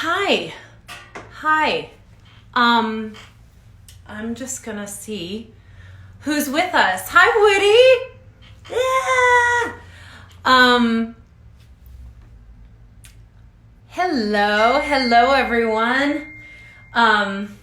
Hi. Hi. Um, I'm just gonna see who's with us. Hi, Woody. Yeah. Um, hello, everyone. Um,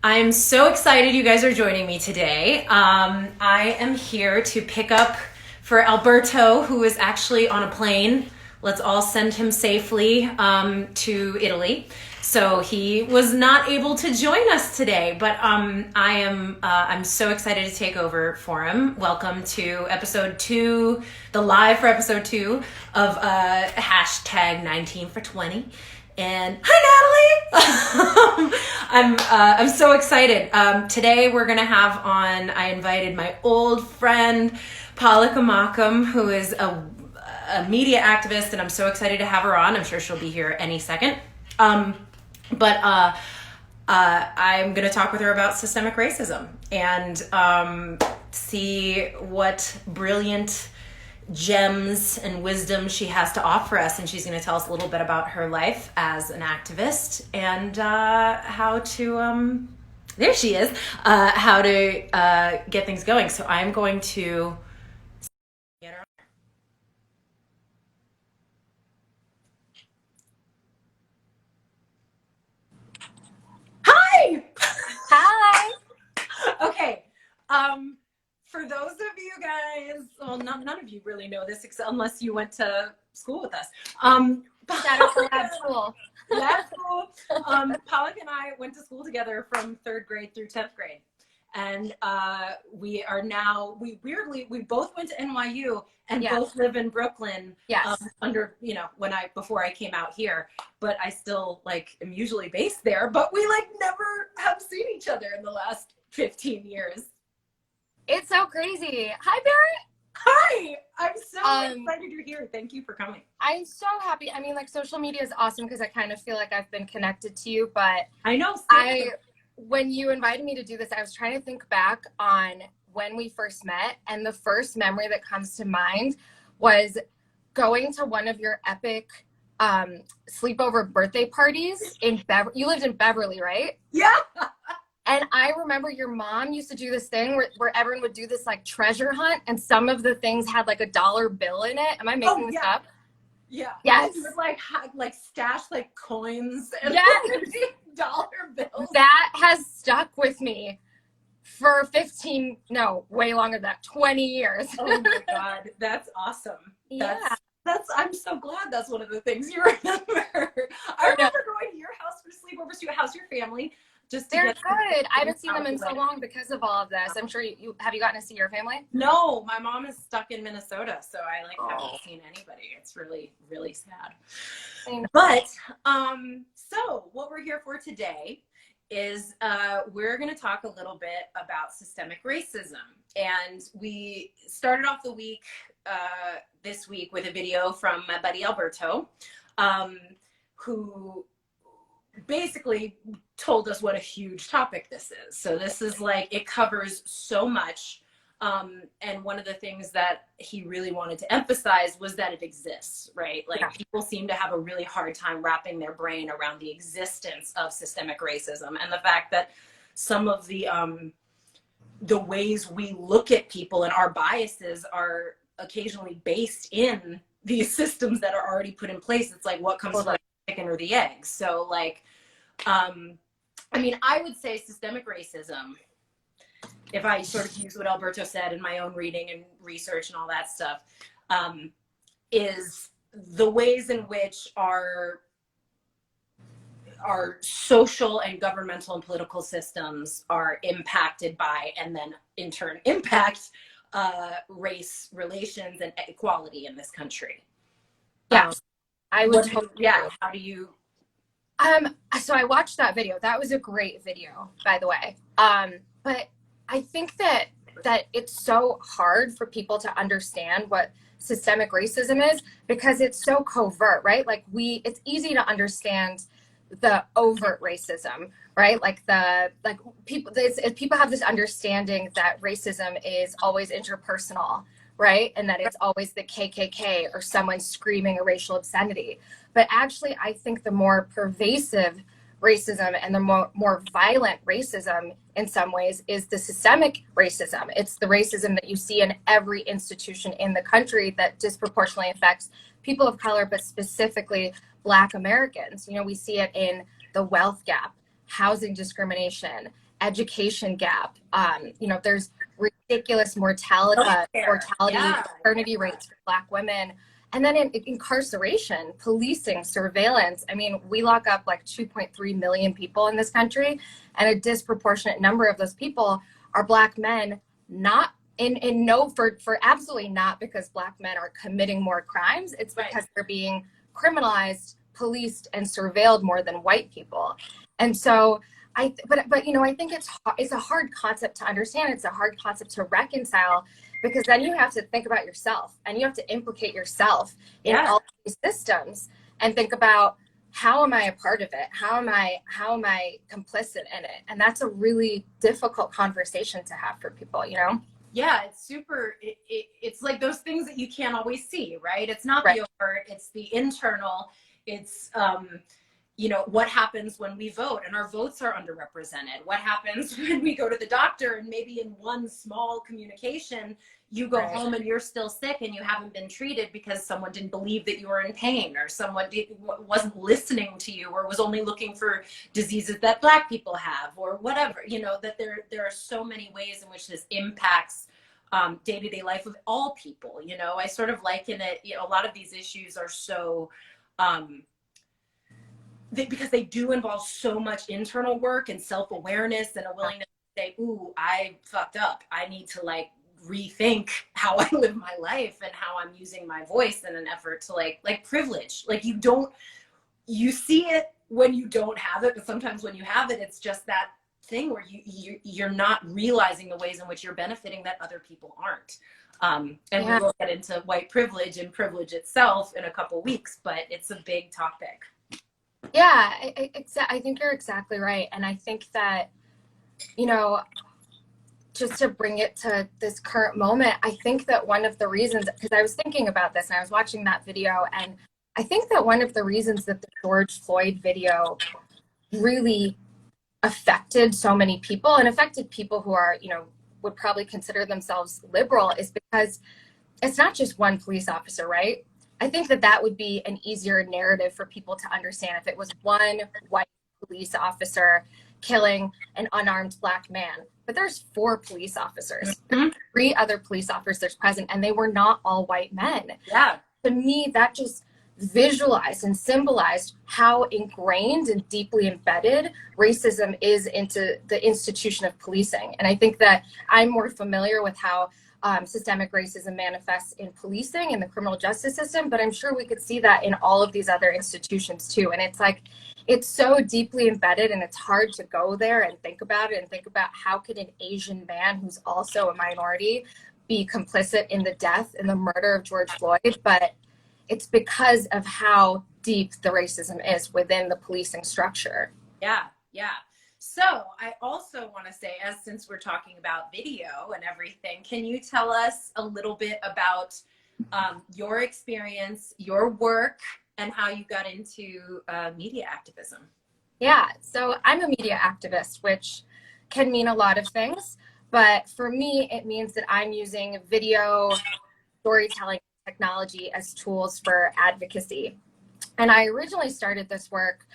I'm so excited you guys are joining me today. I am here to pick up for Alberto, who is actually on a plane. Let's all send him safely to Italy. So he was not able to join us today, but I'm so excited to take over for him. Welcome to episode 2, the live for episode 2 of hashtag 19 for 20. And hi, Natalie. I'm so excited. Today we're gonna have on. I invited my old friend Pali Makam, who is a media activist, and I'm so excited to have her on. I'm sure she'll be here any second. But I'm going to talk with her about systemic racism and see what brilliant gems and wisdom she has to offer us. And she's going to tell us a little bit about her life as an activist and how to, there she is, how to get things going. So I'm going to get her. Hi! Hi. Okay. For those of you guys, well, none of you really know this unless you went to school with us. Shout out to lab school. Lab school. Pollock and I went to school together from 3rd grade through 10th grade. And we are now, we both went to NYU and both live in Brooklyn. Yes. Before I came out here, but I still am usually based there, but we never have seen each other in the last 15 years. It's so crazy. Hi, Barrett. Hi, I'm so excited you're here. Thank you for coming. I'm so happy. I mean, social media is awesome because I kind of feel like I've been connected to you, but I know. When you invited me to do this, I was trying to think back on when we first met, and the first memory that comes to mind was going to one of your epic sleepover birthday parties in You lived in Beverly, right? Yeah. And I remember your mom used to do this thing where everyone would do this treasure hunt, and some of the things had a dollar bill in it. Am I making this up? Yeah. Yes. You would stash coins and dollar bills. That has stuck with me for way longer than that, 20 years. Oh my God, that's awesome. Yeah. I'm so glad that's one of the things you remember. I remember going to your house for sleepovers. How's your family? They're good. I haven't seen them in so long because of all of this. I'm sure you have you gotten to see your family? No, my mom is stuck in Minnesota, so I haven't seen anybody. It's really, really sad. But so what we're here for today is we're going to talk a little bit about systemic racism. And we started off the week this week with a video from my buddy Alberto, who basically told us what a huge topic this is. So this is it covers so much. And one of the things that he really wanted to emphasize was that it exists, right? People seem to have a really hard time wrapping their brain around the existence of systemic racism and the fact that some of the ways we look at people and our biases are occasionally based in these systems that are already put in place. It's what comes first, the chicken or the egg? So I would say systemic racism, if I sort of use what Alberto said in my own reading and research and all that stuff, is the ways in which our social and governmental and political systems are impacted by, and then in turn impact race relations and equality in this country. Yes, I would totally. Yeah. How do you? So I watched that video. That was a great video, by the way. But I think that it's so hard for people to understand what systemic racism is because it's so covert, right? It's easy to understand the overt racism, right? People have this understanding that racism is always interpersonal, right? And that it's always the KKK or someone screaming a racial obscenity. But actually, I think the more pervasive racism and the more violent racism in some ways is the systemic racism. It's the racism that you see in every institution in the country that disproportionately affects people of color, but specifically Black Americans. You know, we see it in the wealth gap, housing discrimination, education gap. You know, there's ridiculous mortality, maternity rates for Black women. And then in incarceration, policing, surveillance. I mean, we lock up like 2.3 million people in this country, and a disproportionate number of those people are Black men, not for absolutely not because Black men are committing more crimes. It's because they're being criminalized, policed, and surveilled more than white people. And so but you know, I think it's a hard concept to understand. It's a hard concept to reconcile, because then you have to think about yourself and you have to implicate yourself in all these systems and think about, how am I a part of it? How am I complicit in it? And that's a really difficult conversation to have for people, you know? Yeah, it's super, it's like those things that you can't always see, right? It's not the overt, it's the internal. It's, you know, what happens when we vote and our votes are underrepresented? What happens when we go to the doctor and maybe in one small communication, you go home and you're still sick and you haven't been treated because someone didn't believe that you were in pain, or someone wasn't listening to you, or was only looking for diseases that Black people have, or whatever. You know, that there are so many ways in which this impacts day-to-day life of all people. You know, I sort of liken it, you know, a lot of these issues are so because they do involve so much internal work and self-awareness and a willingness to say, ooh, I fucked up. I need to like rethink how I live my life and how I'm using my voice in an effort to like privilege. Like you see it when you don't have it, but sometimes when you have it, it's just that thing where you're not realizing the ways in which you're benefiting that other people aren't. And we will get into white privilege and privilege itself in a couple weeks, but it's a big topic. Yeah, I think you're exactly right. And I think that, you know, just to bring it to this current moment, I think that one of the reasons, because I was thinking about this and I was watching that video, and I think that one of the reasons that the George Floyd video really affected so many people, and affected people who are, you know, would probably consider themselves liberal, is because it's not just one police officer, right? I think that would be an easier narrative for people to understand if it was one white police officer killing an unarmed Black man. But there's 4 police officers, 3 other police officers present, and they were not all white men. Yeah. To me, that just visualized and symbolized how ingrained and deeply embedded racism is into the institution of policing. And I think that I'm more familiar with how systemic racism manifests in policing and the criminal justice system, but I'm sure we could see that in all of these other institutions too. And it's like, it's so deeply embedded, and it's hard to go there and think about it and think about how could an Asian man who's also a minority be complicit in the death and the murder of George Floyd. But it's because of how deep the racism is within the policing structure. Yeah. So I also want to say, since we're talking about video and everything, can you tell us a little bit about your experience, your work, and how you got into media activism? Yeah, so I'm a media activist, which can mean a lot of things. But for me, it means that I'm using video, storytelling, technology as tools for advocacy. And I originally started this work,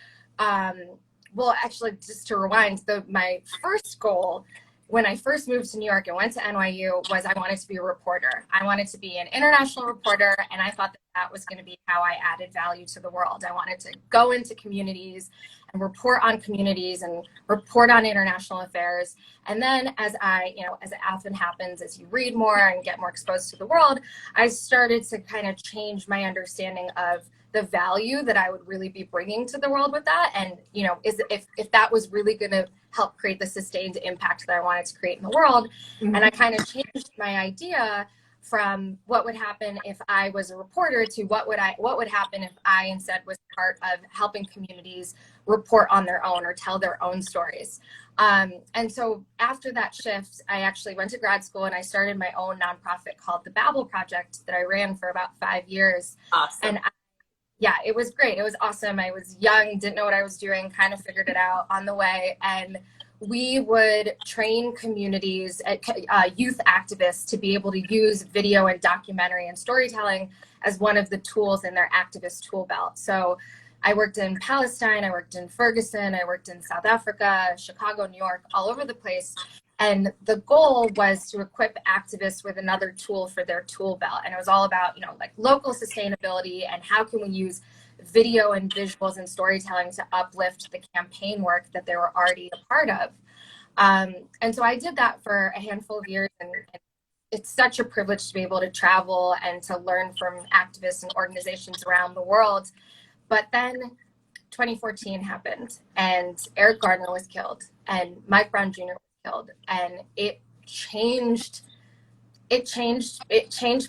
well, actually, just to rewind, my first goal when I first moved to New York and went to NYU was I wanted to be a reporter. I wanted to be an international reporter, and I thought that was going to be how I added value to the world. I wanted to go into communities and report on communities and report on international affairs. And then as it often happens, as you read more and get more exposed to the world, I started to kind of change my understanding of the value that I would really be bringing to the world with that. And, you know, if that was really going to help create the sustained impact that I wanted to create in the world. Mm-hmm. And I kind of changed my idea from what would happen if I was a reporter to what would happen if I instead was part of helping communities report on their own or tell their own stories. And so after that shift, I actually went to grad school and I started my own nonprofit called the Babel Project that I ran for about 5 years. Awesome. And yeah, it was great. It was awesome. I was young, didn't know what I was doing, kind of figured it out on the way. And we would train communities, youth activists, to be able to use video and documentary and storytelling as one of the tools in their activist tool belt. So I worked in Palestine, I worked in Ferguson, I worked in South Africa, Chicago, New York, all over the place. And the goal was to equip activists with another tool for their tool belt. And it was all about, like local sustainability and how can we use video and visuals and storytelling to uplift the campaign work that they were already a part of. And so I did that for a handful of years, and it's such a privilege to be able to travel and to learn from activists and organizations around the world. But then 2014 happened, and Eric Garner was killed, and Mike Brown Jr. was killed, and it changed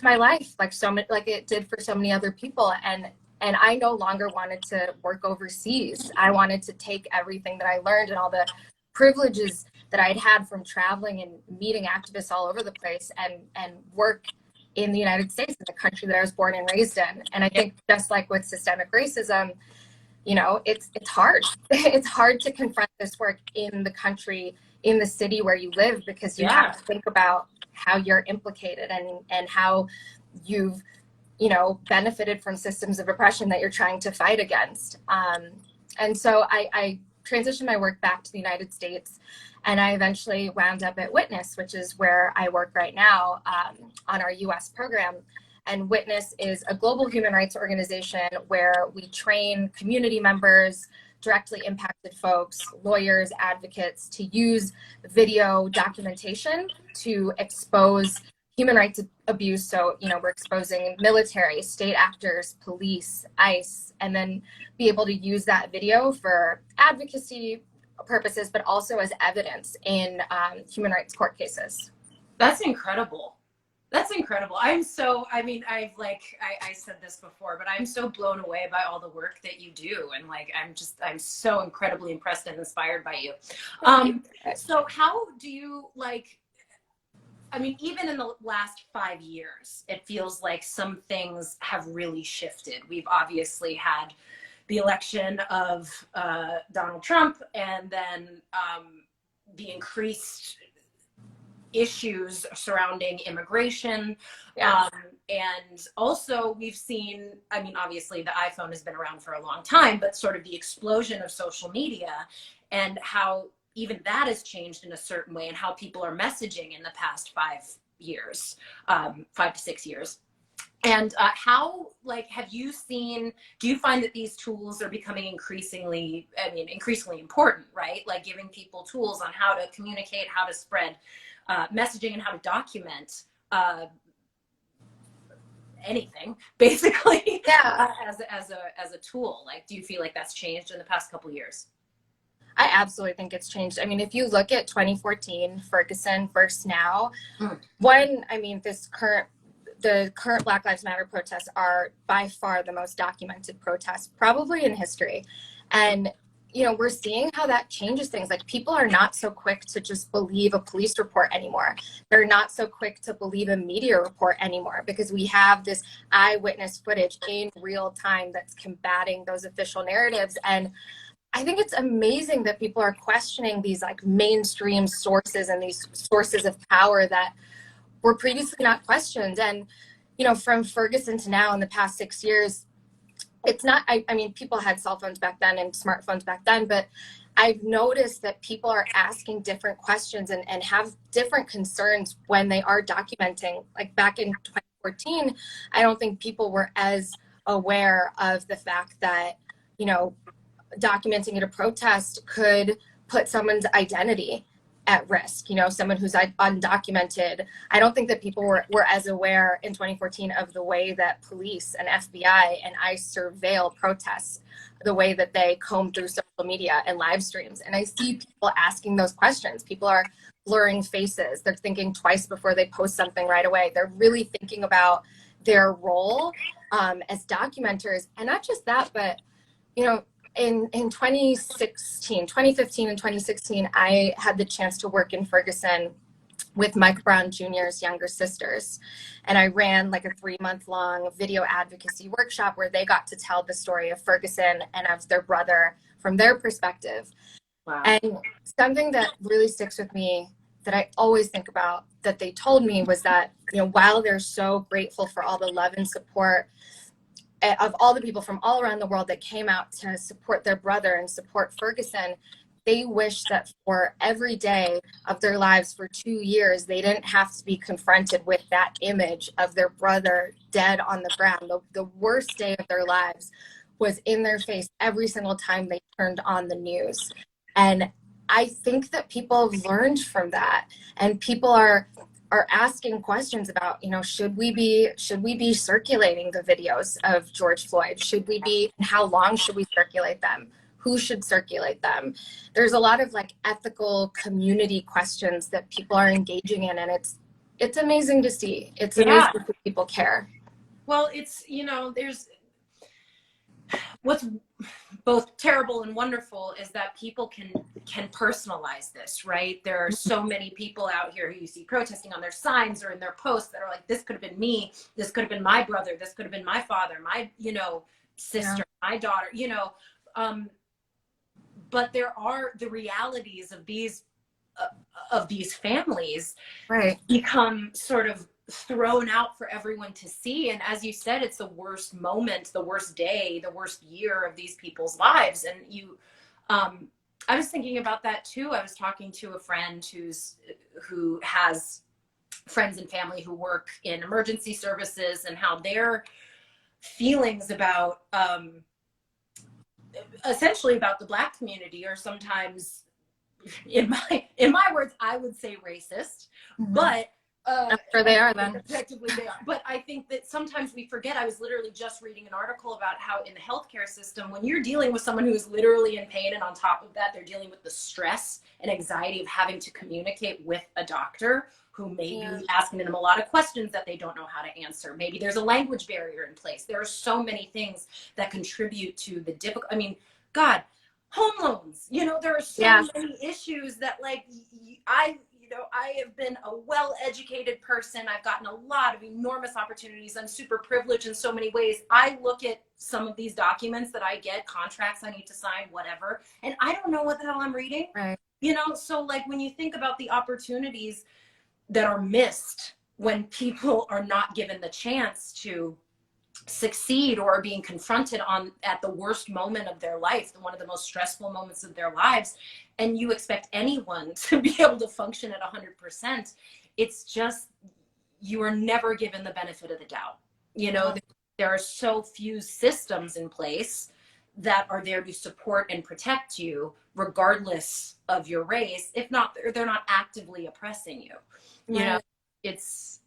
my life like it did for so many other people. And I no longer wanted to work overseas. I wanted to take everything that I learned and all the privileges that I'd had from traveling and meeting activists all over the place and work in the United States, in the country that I was born and raised in. And I think just like with systemic racism, it's hard. It's hard to confront this work in the country, in the city where you live, because you have to think about how you're implicated and how you've benefited from systems of oppression that you're trying to fight against. And so I transitioned my work back to the United States, and I eventually wound up at Witness, which is where I work right now on our US program. And Witness is a global human rights organization where we train community members, directly impacted folks, lawyers, advocates, to use video documentation to expose human rights abuse. So, we're exposing military, state actors, police, ICE, and then be able to use that video for advocacy purposes, but also as evidence in human rights court cases. That's incredible. That's incredible. I said this before, but I'm so blown away by all the work that you do. And I'm so incredibly impressed and inspired by you. So how do you even in the last 5 years, it feels like some things have really shifted. We've obviously had the election of Donald Trump, and then the increased issues surrounding immigration. And also we've seen, obviously the iPhone has been around for a long time, but sort of the explosion of social media and how even that has changed in a certain way, and how people are messaging in the past 5 years, 5 to 6 years. And how, have you seen, do you find that these tools are becoming increasingly important, right? Like giving people tools on how to communicate, how to spread messaging, and how to document anything, basically, as a tool. Do you feel like that's changed in the past couple of years? I absolutely think it's changed. If you look at 2014, Ferguson versus now, the current Black Lives Matter protests are by far the most documented protests probably in history. And, we're seeing how that changes things. People are not so quick to just believe a police report anymore. They're not so quick to believe a media report anymore, because we have this eyewitness footage in real time that's combating those official narratives. And I think it's amazing that people are questioning these mainstream sources and these sources of power that were previously not questioned. And, from Ferguson to now in the past 6 years, it's not, people had cell phones back then and smartphones back then, but I've noticed that people are asking different questions and have different concerns when they are documenting. Back in 2014, I don't think people were as aware of the fact that, documenting at a protest could put someone's identity at risk, you know, someone who's undocumented. I don't think that people were as aware in 2014 of the way that police and FBI and ICE surveil protests, the way that they comb through social media and live streams. And I see people asking those questions. People are blurring faces. They're thinking twice before they post something right away. They're really thinking about their role as documenters. And not just that, but, you know, in 2015 and 2016, I had the chance to work in Ferguson with Mike Brown Jr.'s younger sisters. And I ran like a 3-month-long video advocacy workshop where they got to tell the story of Ferguson and of their brother from their perspective. Wow. And something that really sticks with me that I always think about that they told me was that, you know, while they're so grateful for all the love and support of all the people from all around the world that came out to support their brother and support Ferguson, they wish that for every day of their lives for 2 years, they didn't have to be confronted with that image of their brother dead on the ground. The worst day of their lives was in their face every single time they turned on the news. And I think that people have learned from that, and people are asking questions about, you know, should we be circulating the videos of George Floyd? Should we be, and how long should we circulate them? Who should circulate them? There's a lot of like ethical community questions that people are engaging in, and it's amazing to see. It's amazing that people care. Well, it's, you know, there's what's both terrible and wonderful is that people can personalize this, right? There are so many people out here who you see protesting on their signs or in their posts that are like, this could have been me, this could have been my brother, this could have been my father, my, you know, sister, my daughter, you know, but there are the realities of these families become sort of thrown out for everyone to see. And as you said, it's the worst moment, the worst day, the worst year of these people's lives. And you, I was thinking about that too. I was talking to a friend who has friends and family who work in emergency services, and how their feelings about, essentially about the Black community are sometimes, in my words, I would say racist, but I'm sure they are then. Objectively they are. But I think that sometimes we forget. I was literally just reading an article about how in the healthcare system, when you're dealing with someone who is literally in pain, and on top of that, they're dealing with the stress and anxiety of having to communicate with a doctor who may be asking them a lot of questions that they don't know how to answer. Maybe there's a language barrier in place. There are so many things that contribute to the difficult. I mean, God, home loans, you know, there are so many issues that, like, I have been a well-educated person. I've gotten a lot of enormous opportunities. I'm super privileged in so many ways. I look at some of these documents that I get, contracts I need to sign, whatever, and I don't know what the hell I'm reading. Right. You know, so like when you think about the opportunities that are missed when people are not given the chance to succeed or are being confronted at the worst moment of their life, one of the most stressful moments of their lives, and you expect anyone to be able to function at 100%, it's just, you are never given the benefit of the doubt. You know, there are so few systems in place that are there to support and protect you regardless of your race. If not, they're not actively oppressing you. You know, it's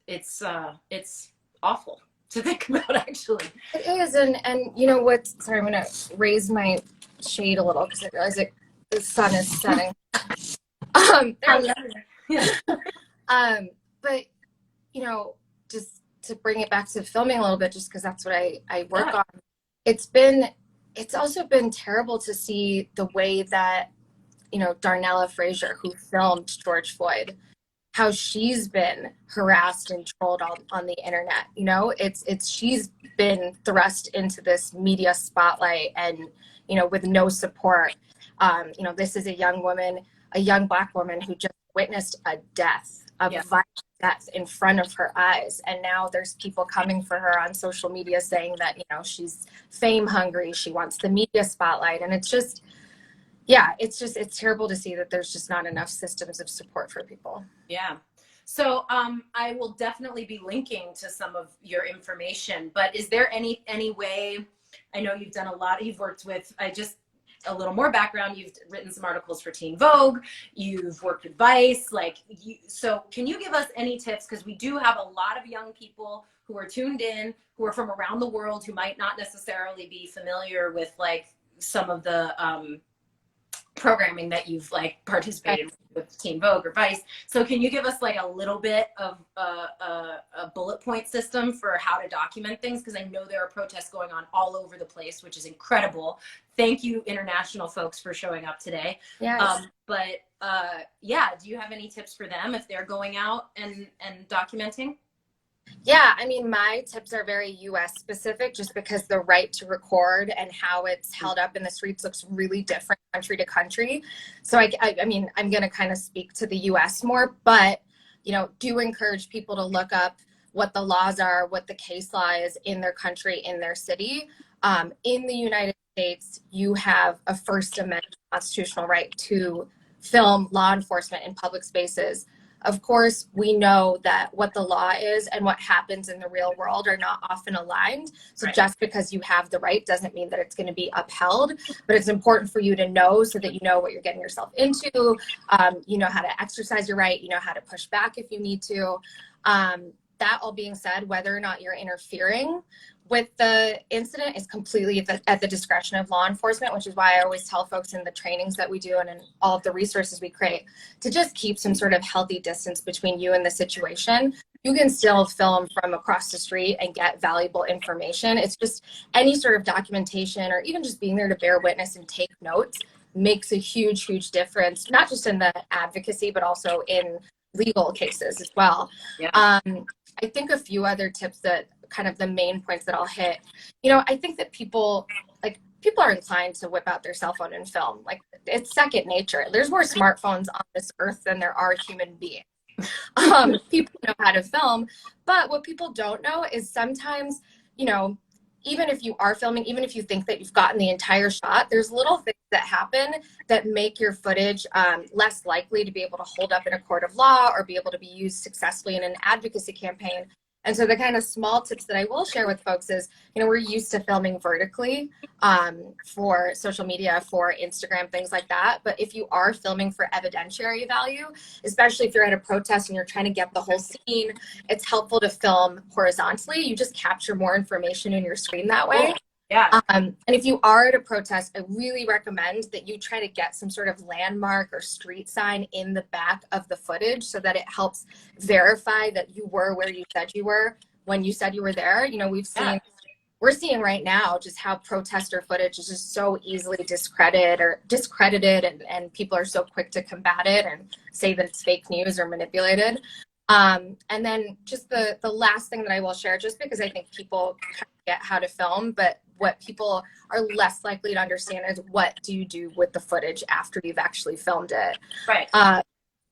awful to think about, actually. It is. And you know what, sorry, I'm gonna raise my shade a little because I realize the sun is setting. But you know, just to bring it back to filming a little bit, just because that's what I work on, it's also been terrible to see the way that, you know, Darnella Frazier, who filmed George Floyd, how she's been harassed and trolled on the internet. You know, she's been thrust into this media spotlight, and, you know, with no support. You know, this is a young woman, a young Black woman who just witnessed a violent death in front of her eyes. And now there's people coming for her on social media saying that, you know, she's fame hungry. She wants the media spotlight. And it's just, it's terrible to see that there's just not enough systems of support for people. Yeah. So I will definitely be linking to some of your information, but is there any way, I know you've done a lot, you've worked with, I just a little more background, you've written some articles for Teen Vogue, you've worked with Vice, so can you give us any tips? Because we do have a lot of young people who are tuned in, who are from around the world, who might not necessarily be familiar with like some of the programming that you've like participated with Teen Vogue or Vice. So can you give us like a little bit of a bullet point system for how to document things? Because I know there are protests going on all over the place, which is incredible. Thank you, international folks, for showing up today. Yes. Yeah, do you have any tips for them if they're going out and documenting? Yeah, I mean, my tips are very US specific just because the right to record and how it's held up in the streets looks really different country to country. So I mean, I'm going to kind of speak to the US more, but, you know, do encourage people to look up what the laws are, what the case law is in their country, in their city. In the United States, you have a First Amendment constitutional right to film law enforcement in public spaces. Of course, we know that what the law is and what happens in the real world are not often aligned. So just because you have the right doesn't mean that it's going to be upheld, but it's important for you to know so that you know what you're getting yourself into. You know how to exercise your right, you know how to push back if you need to. That all being said, whether or not you're interfering with the incident is completely at the discretion of law enforcement, which is why I always tell folks in the trainings that we do and in all of the resources we create to just keep some sort of healthy distance between you and the situation. You can still film from across the street and get valuable information. It's just any sort of documentation or even just being there to bear witness and take notes makes a huge, huge difference, not just in the advocacy, but also in legal cases as well. Yeah. I think a few other tips that kind of the main points that I'll hit, you know, I think that people are inclined to whip out their cell phone and film. Like, it's second nature. There's more smartphones on this earth than there are human beings. People know how to film, but what people don't know is sometimes, you know, even if you are filming, even if you think that you've gotten the entire shot, there's little things that happen that make your footage less likely to be able to hold up in a court of law or be able to be used successfully in an advocacy campaign. And so the kind of small tips that I will share with folks is, you know, we're used to filming vertically for social media, for Instagram, things like that. But if you are filming for evidentiary value, especially if you're at a protest and you're trying to get the whole scene, it's helpful to film horizontally. You just capture more information in your screen that way. Yeah. And if you are at a protest, I really recommend that you try to get some sort of landmark or street sign in the back of the footage so that it helps verify that you were where you said you were when you said you were there. You know, we're seeing right now just how protester footage is just so easily discredited and people are so quick to combat it and say that it's fake news or manipulated. And then just the last thing that I will share, just because I think people kind of get how to film, but what people are less likely to understand is what do you do with the footage after you've actually filmed it. Right.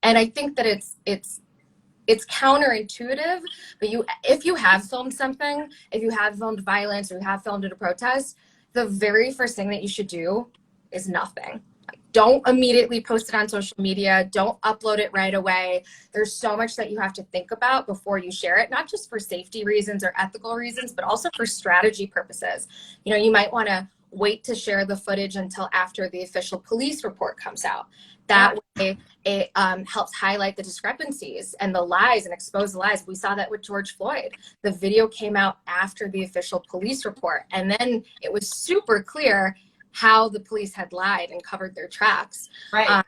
And I think that it's counterintuitive, but if you have filmed something, if you have filmed violence or you have filmed at a protest, the very first thing that you should do is nothing. Don't immediately post it on social media. Don't upload it right away. There's so much that you have to think about before you share it, not just for safety reasons or ethical reasons, but also for strategy purposes. You know, you might want to wait to share the footage until after the official police report comes out. That way it helps highlight the discrepancies and the lies and expose the lies. We saw that with George Floyd. The video came out after the official police report, and then it was super clear how the police had lied and covered their tracks. Right.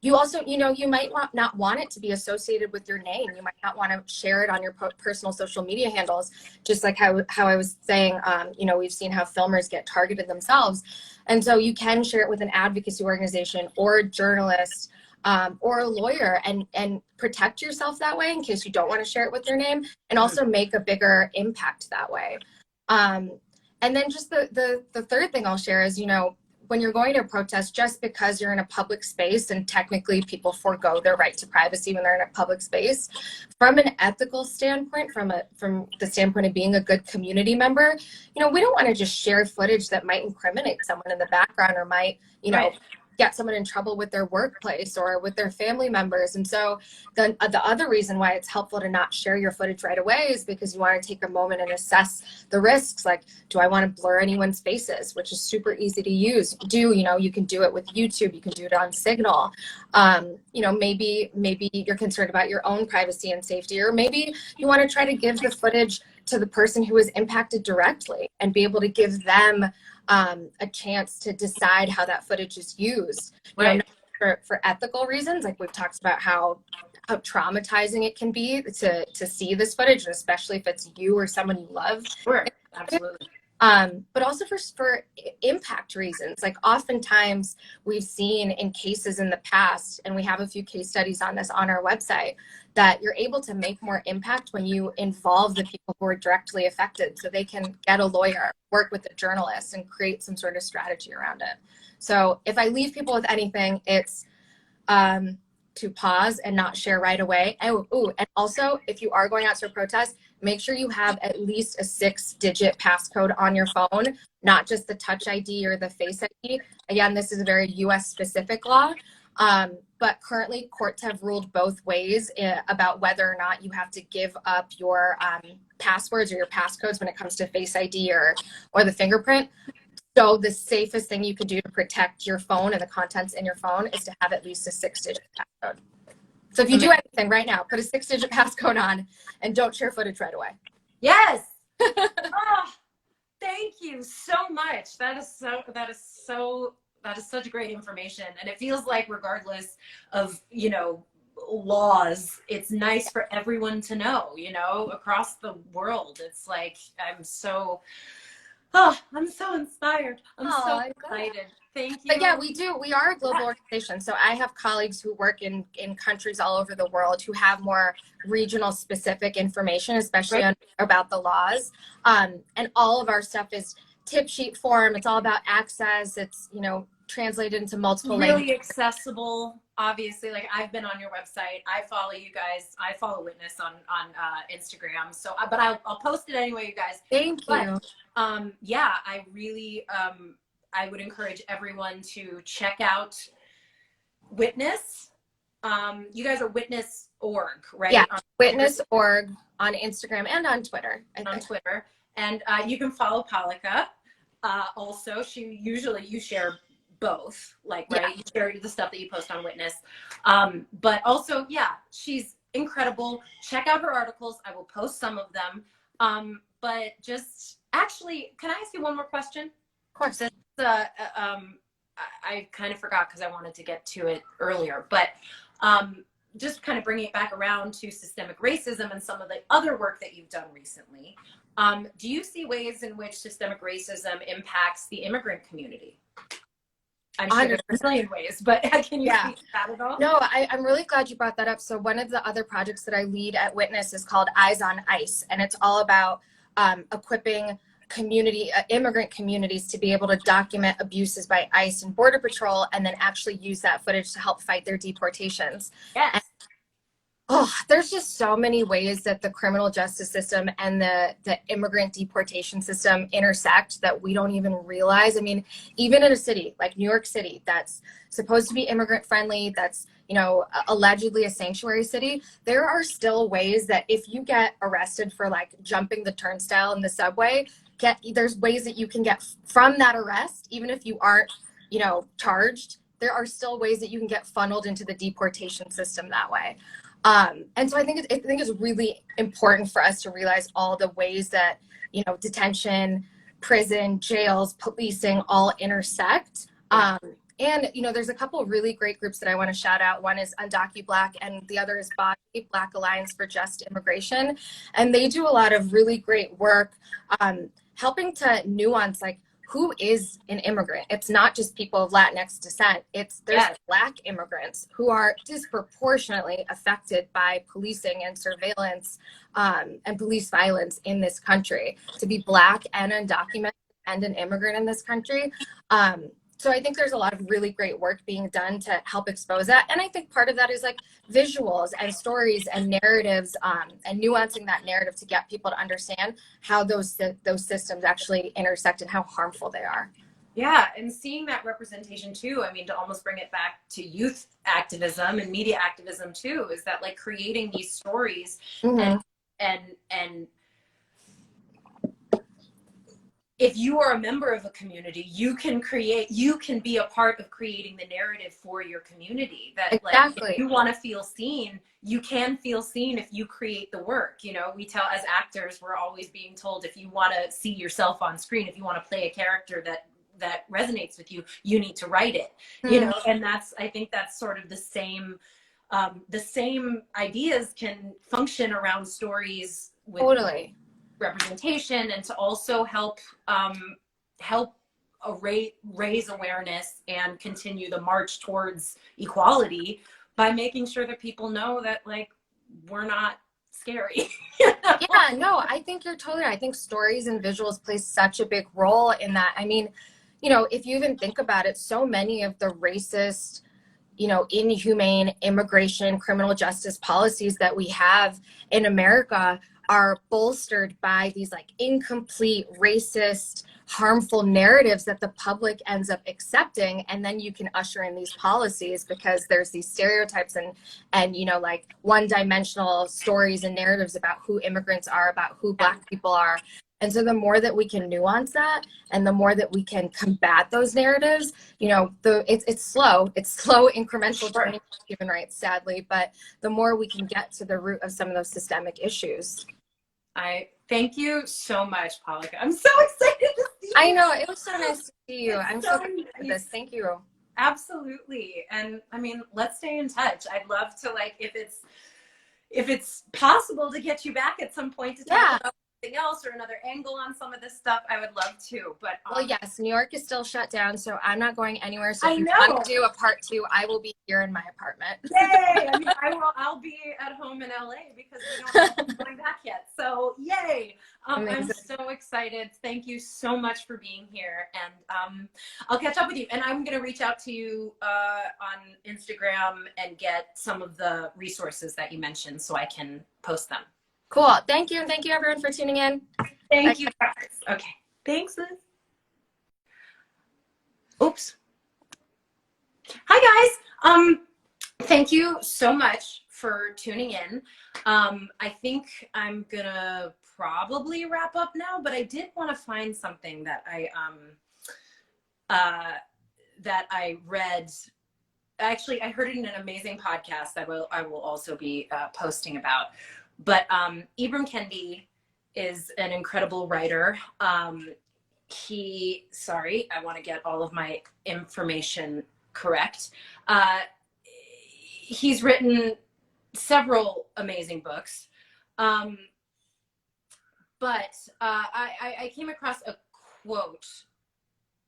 You also, you know, you might not want it to be associated with your name. You might not want to share it on your personal social media handles, just like how I was saying, you know, we've seen how filmers get targeted themselves. And so you can share it with an advocacy organization or a journalist or a lawyer and protect yourself that way in case you don't want to share it with your name, and also make a bigger impact that way. And then just the third thing I'll share is, you know, when you're going to a protest, just because you're in a public space and technically people forego their right to privacy when they're in a public space, from an ethical standpoint, from the standpoint of being a good community member, you know, we don't want to just share footage that might incriminate someone in the background or might, you know, get someone in trouble with their workplace or with their family members. And so the other reason why it's helpful to not share your footage right away is because you want to take a moment and assess the risks. Like, do I want to blur anyone's faces, which is super easy to use? You can do it with YouTube, you can do it on Signal. Maybe you're concerned about your own privacy and safety, or maybe you want to try to give the footage to the person who was impacted directly and be able to give them a chance to decide how that footage is used. Right. For ethical reasons, like we've talked about how traumatizing it can be to see this footage, and especially if it's you or someone you love. Sure, absolutely. But also for impact reasons. Like oftentimes we've seen in cases in the past, and we have a few case studies on this on our website, that you're able to make more impact when you involve the people who are directly affected, so they can get a lawyer, work with a journalist, and create some sort of strategy around it. So if I leave people with anything, it's to pause and not share right away. And also, if you are going out to a protest, make sure you have at least a 6-digit passcode on your phone, not just the Touch ID or the Face ID. Again, this is a very US specific law, but currently courts have ruled both ways about whether or not you have to give up your passwords or your passcodes when it comes to Face ID or the fingerprint. So the safest thing you could do to protect your phone and the contents in your phone is to have at least a 6-digit passcode. So if you do anything right now, put a 6-digit passcode on and don't share footage right away. Yes. Oh, thank you so much. That is such great information. And it feels like regardless of, laws, it's nice for everyone to know, across the world. It's like, I'm so inspired. I'm so excited. Thank you. But yeah, we are a global organization. So I have colleagues who work in countries all over the world who have more regional specific information, especially about the laws. And all of our stuff is tip sheet form. It's all about access. It's, translated into multiple languages. Really accessible. Obviously, like I've been on your website. I follow you guys. I follow Witness on Instagram. So, but I'll post it anyway, you guys. Thank you. Yeah, I really, I would encourage everyone to check out Witness. You guys are Witness.org, right? Yeah, Witness.org on Instagram and on Twitter. On Twitter. And you can follow Palika. Also, you share both, like, right? Yeah. You share the stuff that you post on Witness. But also, yeah, she's incredible. Check out her articles. I will post some of them. But just actually, can I ask you one more question? Of course. I kind of forgot because I wanted to get to it earlier, but just kind of bringing it back around to systemic racism and some of the other work that you've done recently. Do you see ways in which systemic racism impacts the immigrant community? I'm sure there's a million ways, but can you speak to that at all? No, I'm really glad you brought that up. So one of the other projects that I lead at Witness is called Eyes on ICE, and it's all about equipping immigrant communities to be able to document abuses by ICE and Border Patrol, and then actually use that footage to help fight their deportations. Yes. There's just so many ways that the criminal justice system and the immigrant deportation system intersect that we don't even realize. I mean, even in a city like New York City, that's supposed to be immigrant friendly, that's, allegedly a sanctuary city, there are still ways that if you get arrested for like jumping the turnstile in the subway, there's ways that you can get from that arrest, even if you aren't, charged, there are still ways that you can get funneled into the deportation system that way. And so I think it's really important for us to realize all the ways that, detention, prison, jails, policing all intersect. And, there's a couple of really great groups that I want to shout out. One is UndocuBlack and the other is BAJI, Black Alliance for Just Immigration. And they do a lot of really great work helping to nuance, like, who is an immigrant? It's not just people of Latinx descent. There's Black immigrants who are disproportionately affected by policing and surveillance and police violence in this country. To be Black and undocumented and an immigrant in this country. So I think there's a lot of really great work being done to help expose that. And I think part of that is like visuals and stories and narratives and nuancing that narrative to get people to understand how those systems actually intersect and how harmful they are. Yeah, and seeing that representation too, I mean, to almost bring it back to youth activism and media activism too, is that like creating these stories Mm-hmm. and if you are a member of a community, you can be a part of creating the narrative for your community. That like, if Exactly. you want to feel seen, you can feel seen if you create the work. You know, we tell as actors, we're always being told, if you want to see yourself on screen, if you want to play a character that resonates with you, you need to write it. You know, and I think that's sort of the same ideas can function around stories with Totally. representation, and to also help raise awareness and continue the march towards equality by making sure that people know that like we're not scary. You know? Yeah, no, I think you're totally right. I think stories and visuals play such a big role in that. I mean, you know, if you even think about it, so many of the racist, you know, inhumane immigration, criminal justice policies that we have in America are bolstered by these like incomplete, racist, harmful narratives that the public ends up accepting. And then you can usher in these policies because there's these stereotypes and you know, like one-dimensional stories and narratives about who immigrants are, about who Black people are. And so the more that we can nuance that and the more that we can combat those narratives, you know, it's slow incremental journey, human rights, sadly, but the more we can get to the root of some of those systemic issues. I thank you so much, Polika. I'm so excited to see you. I know, it was so nice to see you. It's I'm so so excited for this. Thank you. Absolutely. And I mean, let's stay in touch. I'd love to, like, if it's possible to get you back at some point to talk about something else or another angle on some of this stuff, I would love to. But well, yes, New York is still shut down, so I'm not going anywhere. So I if you know. want to do a part 2, I will be here in my apartment. Yay! I mean, I'll be at home in LA because we don't know if I'm going back yet. So yay! I'm so excited. Thank you so much for being here, and I'll catch up with you. And I'm gonna reach out to you on Instagram and get some of the resources that you mentioned so I can post them. Cool. Thank you, and thank you everyone for tuning in. Thank you, guys. Okay. Thanks, Liz. Oops. Hi, guys. Thank you so much for tuning in. I think I'm gonna probably wrap up now, but I did want to find something that I read. Actually, I heard it in an amazing podcast that I will also be posting about. But Ibram Kendi is an incredible writer. Sorry, I want to get all of my information correct. He's written several amazing books. But I came across a quote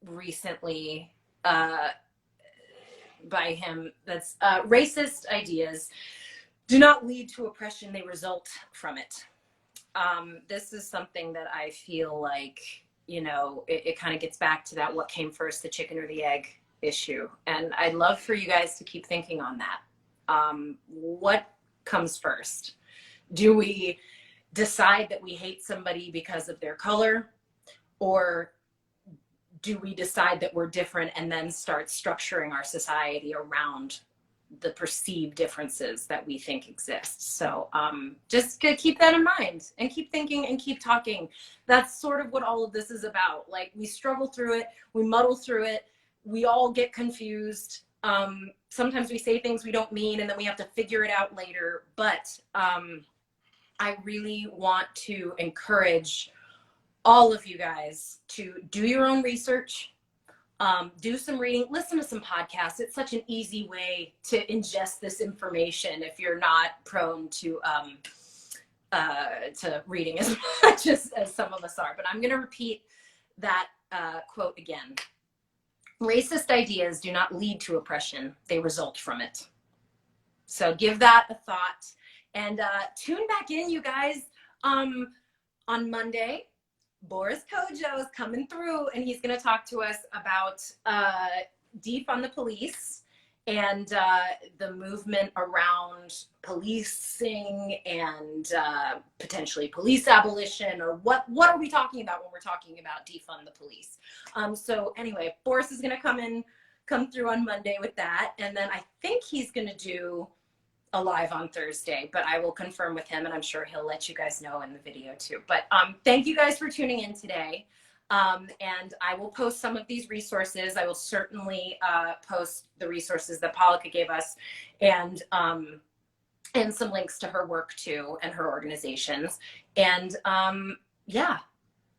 recently by him that's racist ideas do not lead to oppression, they result from it. This is something that I feel like, you know, it kind of gets back to that what came first, the chicken or the egg issue. And I'd love for you guys to keep thinking on that. What comes first? Do we decide that we hate somebody because of their color? Or do we decide that we're different and then start structuring our society around the perceived differences that we think exist? So just keep that in mind and keep thinking and keep talking. That's sort of what all of this is about. Like, we struggle through it, we muddle through it, we all get confused. Sometimes we say things we don't mean and then we have to figure it out later. But I really want to encourage all of you guys to do your own research, do some reading, listen to some podcasts. It's such an easy way to ingest this information if you're not prone to reading as much as some of us are. But I'm going to repeat that quote again. Racist ideas do not lead to oppression, they result from it. So give that a thought, and tune back in, you guys. On Monday, Boris Kojo is coming through, and he's going to talk to us about defund the police and the movement around policing and potentially police abolition, or what are we talking about when we're talking about defund the police? So anyway, Boris is going to come through on Monday with that, and then I think he's going to do a live on Thursday, but I will confirm with him, and I'm sure he'll let you guys know in the video too. But thank you guys for tuning in today. And I will post some of these resources. I will certainly post the resources that Palika gave us, and some links to her work too, and her organizations. And yeah,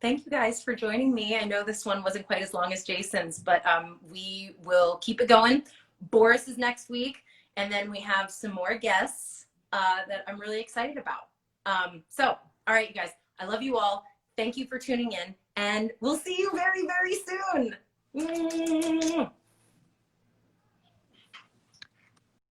thank you guys for joining me. I know this one wasn't quite as long as Jason's, but we will keep it going. Boris is next week, and then we have some more guests that I'm really excited about. So, all right, you guys, I love you all. Thank you for tuning in, and we'll see you very, very soon.